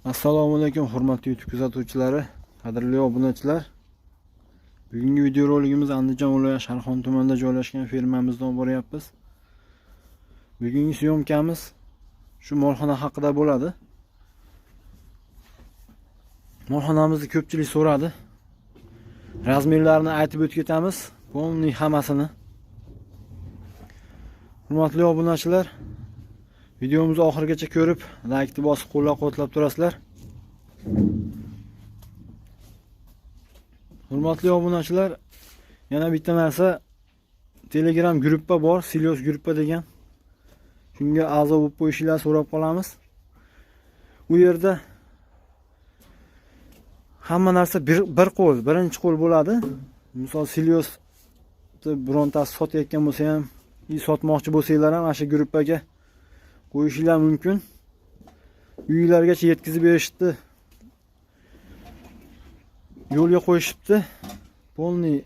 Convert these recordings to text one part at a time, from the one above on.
Assalomu alaykum hurmatli YouTube kuzatuvchilari, qadrli obunachilar. Bugungi video roligimiz Andijon viloyati Sharxon tumanida joylashgan fermamizdan boryapmiz. Bugungi syomkamiz shu molxona haqida bo'ladi. Molxonamizni ko'pchilik so'radi. Razmerlarini aytib o'tib ketamiz, polniy hammasini. Hurmatli obunachilar, videomizni oxirigacha ko'rib, like bosib qo'llab-quvvatlab turasizlar. Hurmatli obunachilar, yana bitta narsa, Telegram gruppa bor, Silios gruppa degan. Shunga a'zo bo'lib qo'yishinglarni so'rab qolamiz. U yerda hamma narsa bir qo'l, birinchi qo'l bo'ladi. Misol Silios birontasi sotayotgan bo'lsa ham, sotmoqchi bo'lsanglar ham o'sha gruppaga qo'yishinglar mumkin. Uylargacha yetkazib berishdi. Yo'lga qo'yishibdi. Polniy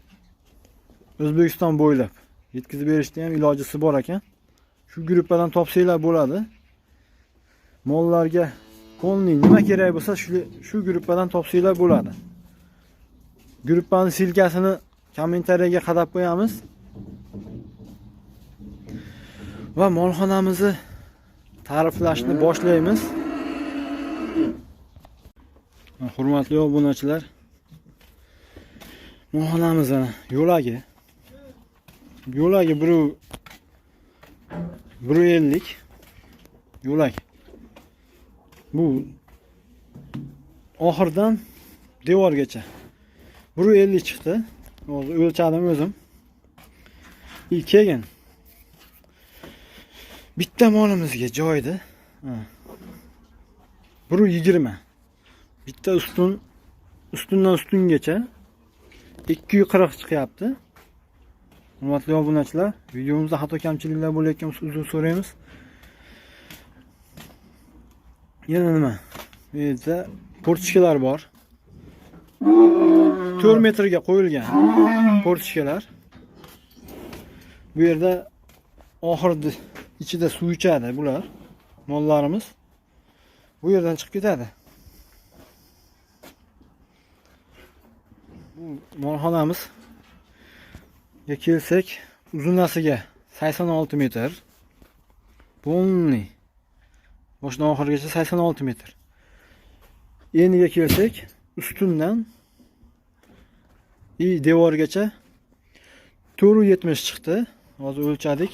O'zbekiston bo'ylab yetkazib berishda ham ilojisi bor ekan. Shu gruppadan topsanglar bo'ladi. Mollarga polniy nima kerak bo'lsa, shu gruppadan topsanglar bo'ladi. Gruppaning silkasini kommentariyaga qadab qo'yamiz. Va molxonamizni ta'riflashni boshlaymiz. Hurmatli obunachilar, molxonamiz yo'lagi 150 yo'lak. Bu oxirdan devorgacha 150 chiqdi. Hozir o'lchadim o'zim. Keyin bitta molimizga joydi. 120. Bitta ustundan ustungacha 240 chiqyapti. Hurmatli obunachilar, videomizda xato kamchiliklar bo'layotgan bo'lsa uzr so'raymiz. Yana nima? Bu yerda portichkalar bor. 4 metrga qo'yilgan portichkalar. Bu yerda oxirida ichida suv ichadi bular. Mollarimiz bu yerdan chiqib ketadi. Bu molxonamiz kelsak, uzunasiga 86 metr. Polniy boshdan oxirigacha 86 metr. Eniga kelsak, ustundan devorgacha 470 chiqdi. Hozir o'lchadik.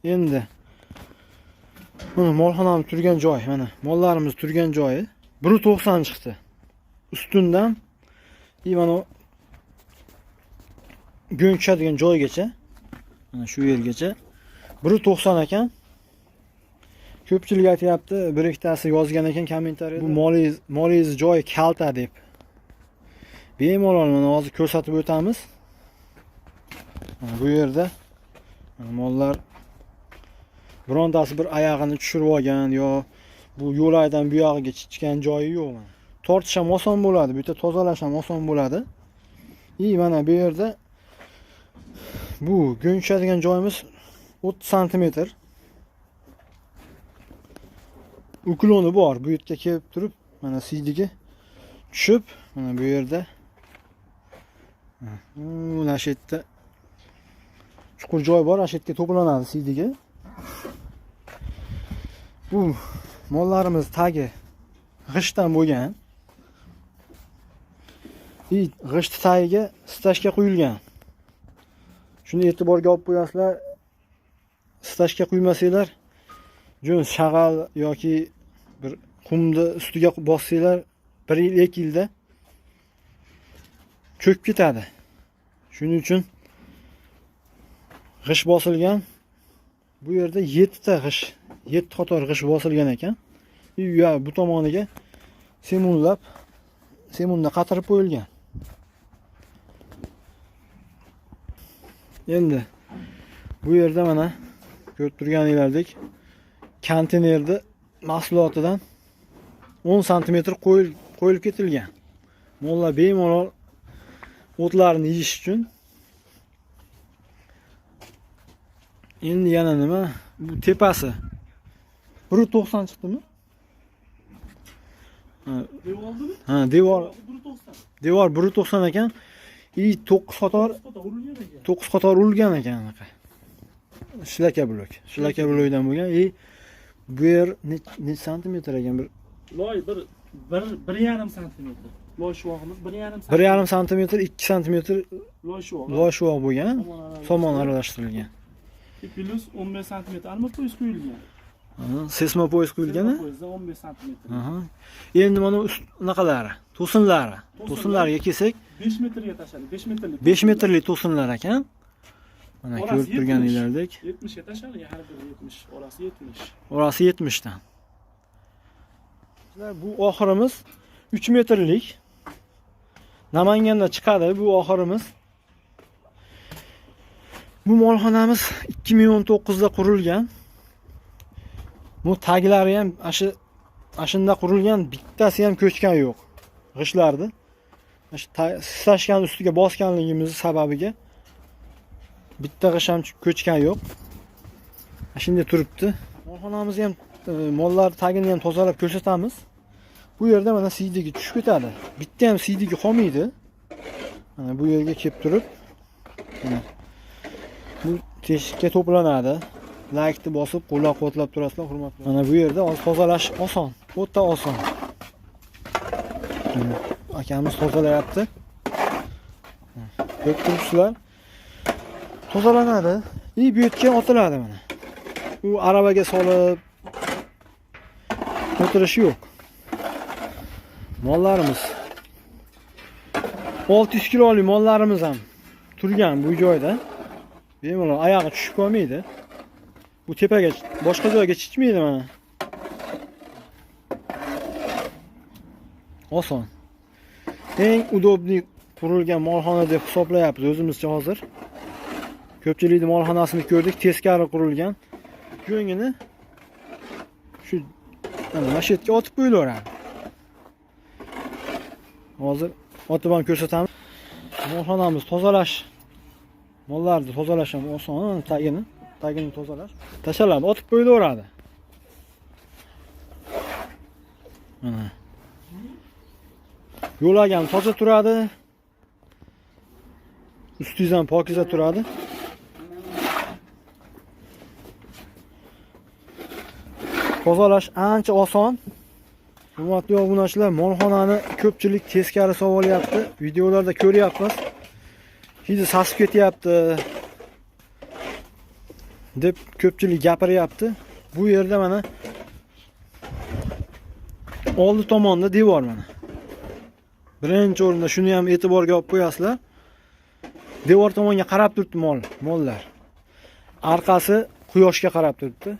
Endi mana molxonamiz turgan joy, mana mollarimiz turgan joyi 190 chiqdi. Ustundan mana go'ng tushadigan joygacha, mana shu yergacha 190 ekan. Ko'pchilik aytayapti, bir ikkitasi yozgan ekan kommentariyada. Bu molingiz joyi kalta deb. Bemalol mana hozir ko'rsatib o'tamiz. Bu yerda mollar birontasi bir oyog'ini tushirib olgan yo bu yo'lakdan bu yog'iga chiqqan joyi yo'q. Tortish ham oson bo'ladi, bu yerda tozalash ham oson bo'ladi. Mana bu yerda bu go'ng tushadigan joyimiz 30 sm. Ukloni bor. Bu yerga kelib turib, mana siydigi tushib, mana bu yerda mana shu yerda chuqur joy bor, shu yerga to'planadi siydigi. Bu mollarimiz tagi g'ishtdan bo'lgan. G'isht tagiga stashka quyilgan. Shuni e'tiborga olib qo'yasizlar. Stashka quymasanglar, jo'n shag'al yoki bir qumni ustiga bossanglar 1-2 yilda cho'kib ketadi. Shuning uchun g'ish bosilgan. Bu yerda 7 qator g'ish bosilgan ekan. Bu tomoniga semundan qatirib qo'yilgan. Endi bu yerda mana ko'rib turganingizdek konteynerda mahsulotidan 10 sm qo'yilib ketilgan. Mollar bemalol o'tlarini yeyish uchun. Endi yana nima? Bu tepasi 1.90 chiqdimi? Devoldimi? Ha, devor 190. devor 1.90 ekan. 9 qator Urilgan ekan. 9 qator urilgan ekan anaqa. Shlaka blok. Shlaka blokdan bo'lgan. Bu yer necha santimetr ekan? Loy 1,5 santimetr. Loy shuvog'imiz 1,5 santimetr. 1,5 santimetr, 2 santimetr Loy shuvog'i. loy shuvoq bo'lgan. Somon aralashtirilgan. Plus 15 santimetr arma poyez qo'yilgan. Sesma poyez qo'yilgan. Poyezda 15 santimetr. Aha. Endi mana unaqalari, to'sinlari. To'sinlarga kelsak, 5 metrga tashladi. 5 metrlik. 5 metrli to'sinlar ekan. Mana ko'rib turganingizdek. 70 ga tashladi, har biri 70, orasi 70. Orasi 70 dan. Bu oxirimiz 3 metrlik. Namanganda chiqadi bu oxirimiz. Bu molxonamiz 2019 da qurilgan. Bu taglari ham ashunda qurilgan, bittasi ham ko'chgan yo'q. G'ishlardi. Sitashgan ustiga bosganligimiz sababiga bitta g'ish ham ko'chgan yo'q. Shunday turibdi. Molxonamizni ham mollar tagini ham tozalab ko'rsatamiz. Bu yerda mana siydigi tushib ketadi. Bitta ham siydigi qolmaydi. Mana bu yerga kelib turib, bu teshikka to'planadi. Laykni bosib, qo'llab-quvvatlab turasizlar, hurmatli. Mana bu yerda tozalash oson, o'ta oson. Akamiz tozalayapti. Ko'p turibsizlar. Tozalanadi. Bu yerga otiladi mana. U arabaga solib o'tirish yo'q. Mollarimiz 600 kilolik mollarimiz ham turgan bu joyda. Bemalol oyog'i tushib qolmaydi. Bu tepaga boshqa joyga chiqmaydi mana. Oson. Eng udobli qurilgan molxona deb hisoblayapmiz o'zimizcha hozir. Ko'pchilikning molxonasini ko'rdik, teskari qurilgan. Jo'ngini shu mana shu yerga otib qo'yilaveradi. Hozir otib ham ko'rsatamiz. Molxonamiz tozalash, mollarni tozalash ham oson, tagini tozalash. Tashalab otib qo'yilaveradi. Mana. Yo'lagi ham toza turadi. Ustingiz ham pokiza turadi. Tozalash ancha oson. Hurmatli obunachilar, molxonani ko'pchilik teskari savolyapti. Videolarda ko'ryapmiz. Hidi sasib ketyapti deb ko'pchilik gapiryapti. Bu yerda mana oldi tomonda devor mana. Birinchi o'rinda shuni ham e'tiborga olib qo'yasizlar. Devor tomonga qarab turibdi mollar. Orqasi quyoshga qarab turibdi.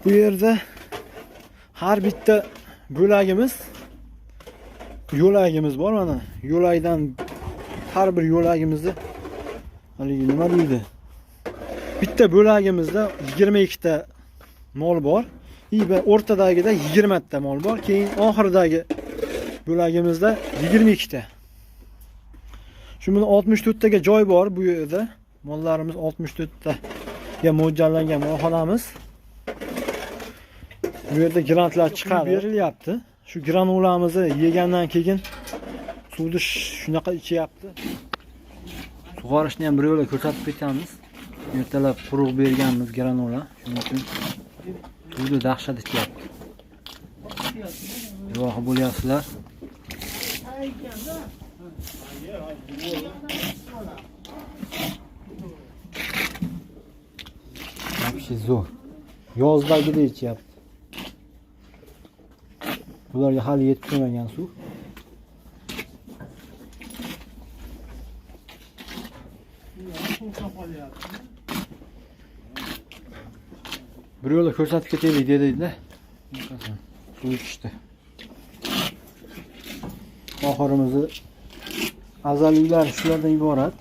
Bu yerda har bitta yo'lagimiz bor mana. Yo'lakdan har bir yo'lagimizda haligi nima deydi? Bitta bo'lagimizda 22 ta mol bor. Va o'rtadagida 20 ta mol bor. Keyin oxiridagi bo'lagimizda 22 ta. Shu bilan 64 taga joy bor bu yerda. Mollarimiz 64 taga mo'ljallangan molxonamiz. Bu yerda grantlar chiqadi, berilyapti. Shu granulamizni yegandan keyin suvni shunaqa ichyapti. Sug'orishni ham bir yo'la ko'rsatib ketamiz. Ertalab quruq berganmiz granula, shuning uchun suvni dahshat ichyapti. Guvohi bo'lyapsizlar. Вообще zo'r. Yozdagidek ichyapti. Bularga hali yetib kelmagan suv. Bir yo'la ko'rsatib ketaylik dedi-da. Suv ichishdi. Oxirimizni azaliylar shulardan iborat.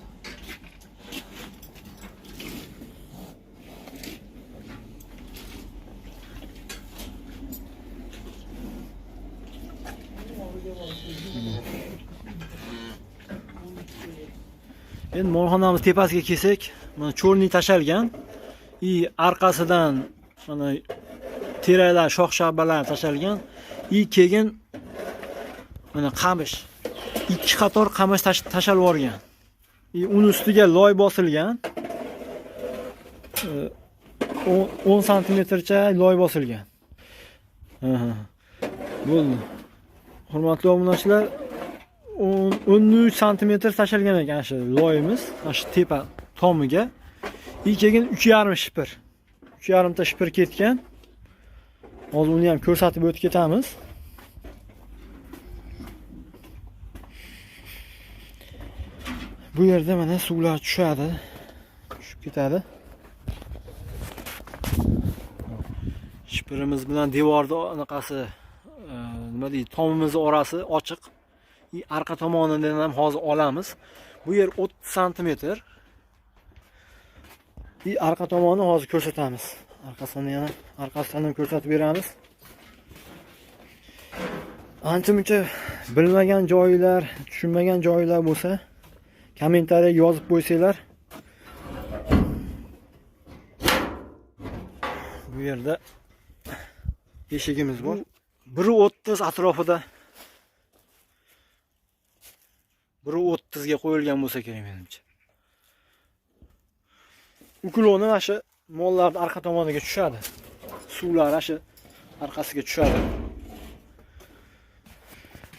Endi molxonamiz tepasiga kelsak, mana cho'rni tashalgan. Orqasidan mana teraklar, shox-shabbalar tashalgan. Keyin mana qamish. 2 qator qamish tashalib yuborgan. Uni ustiga loy bosilgan. 10 santimetrcha loy bosilgan. Bo'ldi. Hurmatli obunachilar, 13 santimetr tashalgan ekan shu loyimiz, shu tepa tomiga. Keyin 3,5 shipir. 3,5 ta shipir ketgan. Hozir uni ham ko'rsatib o'tib ketamiz. Bu yerda mana suvlar tushadi. Tushib ketadi. Shipirimiz bilan devorda anaqasi nima deydi, tomimiz orasi ochiq. Arqa tomonidan ham hozir olamiz. Bu yer 30 santimetr. Arqa tomonni hozir ko'rsatamiz. Arkasidan ham ko'rsatib beramiz. Ancha-muncha bilmagan joylar, tushunmagan joylar bo'lsa, kommentariyaga yozib qo'ysanglar. Bu yerda eshigimiz bor. 1.30 atrofida 1.30 ga qo'yilgan bo'lsa kerak menimcha. Ukuloni mana shu mollarning arqa tomoniga tushadi. Suvlar shu orqasiga tushadi.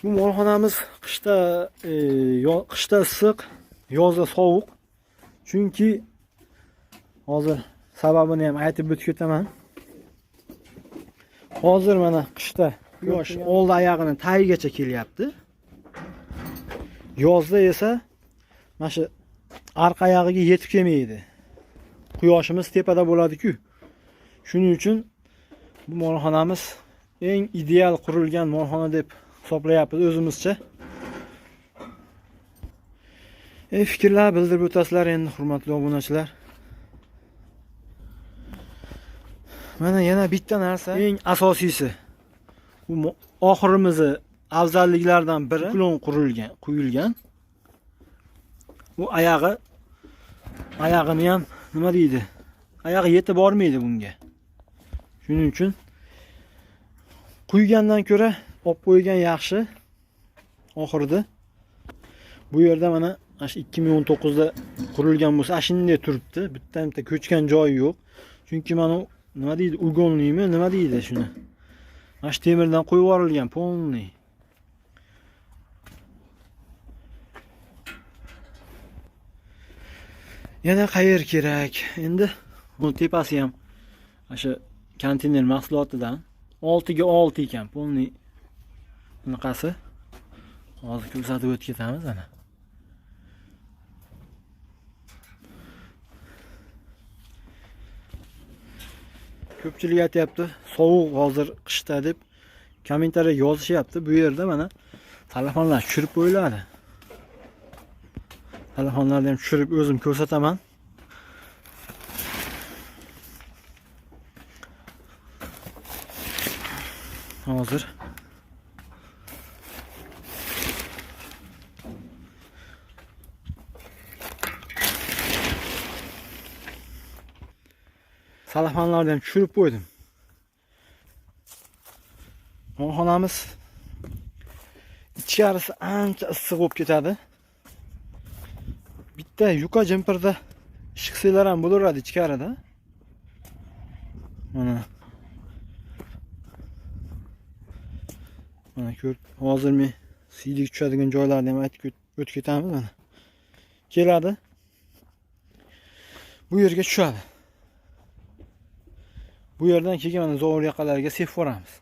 Bu molxonamiz qishda issiq, yozda sovuq. Chunki hozir sababini ham aytib o'tib ketaman. Hozir mana qishda quyosh oldi oyog'ini tagigacha kelyapti. Yozda esa mana shu arqa oyog'iga yetib kelmaydi. Quyoshimiz tepada bo'ladi-ku. Shuning uchun bu molxonamiz eng ideal qurilgan molxona deb hisoblayapmiz o'zimizcha. Fikrlar bildirib o'tasizlar endi, hurmatli obunachilar. Mana yana bitta narsa, eng asosiysi. Bu oxirimizni afzalliklardan biri uklon quyilgan. Bu oyog'ini ham nima deydi? Oyog'i yetib bormaydi bunga. Shuning uchun quygandan ko'ra olib qo'ygan yaxshi. Oxirida bu yerda mana 2019 da qurilgan bo'lsa, shunday turibdi. Bitta ko'chgan joyi yo'q. Chunki mana nima deydi? Ugonlimi, nima deydi shuni? Mana temirdan qo'yib yuborilgan polniy. Yana qayer kerak? Endi bu tepasi ham o'sha konteyner mahsulotidan 6 ga 6 ekan, polniy bunaqasi. Hozir ko'rsatib o'tib ketamiz ana. Ko'pchilik aytayapti, sovuq hozir qishda deb kommentariyaga yozishyapti. Bu yerda mana telefonlar tushirib qo'yiladi. Telefonlarni ham tushirib o'zim ko'rsataman. Hozir telefonlarni ham tushirib qo'ydim. Molxonamiz ichkarisi ancha issiq bo'lib ketadi. Bitta yuqa jemperda ishqsilar ham bo'laveradi ichkarida. Mana ko'r, hozir men siydik tushadigan joylarni ham aytib o'tib ketamiz mana. Keladi. Bu yerga tushadi. Bu yerdan keyin mana zo'r yoqalarga sepib boramiz.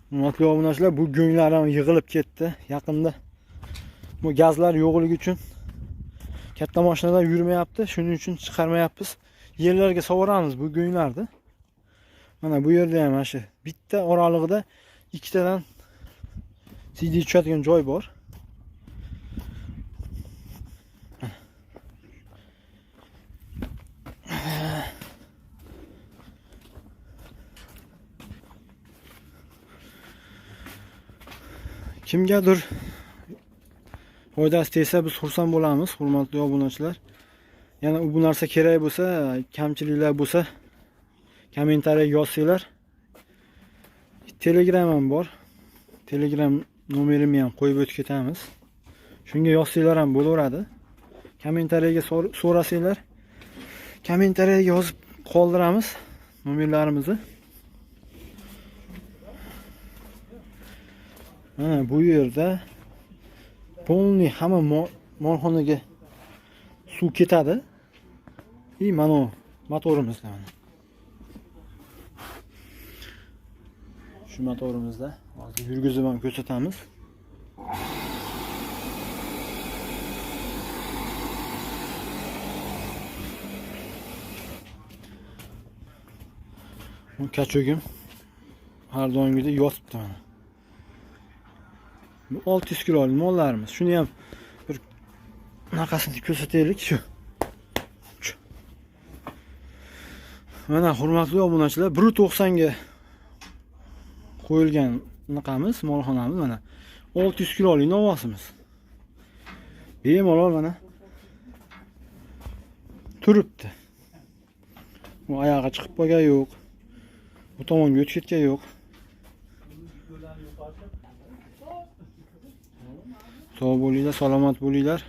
Hurmatli obunachilar, bu go'nglar ham yig'ilib ketdi yaqinda. Bu gazlar yo'qligi uchun katta mashinalar yurmayapti, shuning uchun chiqarmayapmiz. Yerlarga sovuramiz bu go'nglarni. Mana bu yerda ham shu bitta oralig'ida ikkitadan CD tushadigan joy bor. Kimgadir foydasi tegsa biz xursand bo'lamiz, hurmatli obunachilar. Yana bu narsa kerak bo'lsa, kamchiliklar bo'lsa, kommentariyaga yozsanglar. Telegram'im bor. Telegram nomerimni ham qo'yib o'tib ketamiz. Shunga yozsanglar ham bo'laveradi. Kommentariyaga so'rasanglar, kommentariyaga yozib qoldiramiz nomerlarimizni. Mana bu yerda polniy hamma molxonaga suv ketadi. Mana motorimizda mana. Shu motorimizda hozir yurgizib ham ko'rsatamiz. Bu kachogim har doimgidek yotibdi mana. Bu 600 kilolik mollarimiz. Shuni ham bir naqasini ko'rsataylik shu. Mana hurmatli obunachilar, 1.90 ga qo'yilgan naqamiz, molxonamiz mana 600 kilolik novosimiz. Bemalol mana turibdi. Bu oyog'i chiqib qolgan yo'q. Bu tomonga o'tib ketgan yo'q. Sog' bo'linglar, salomat bo'linglar.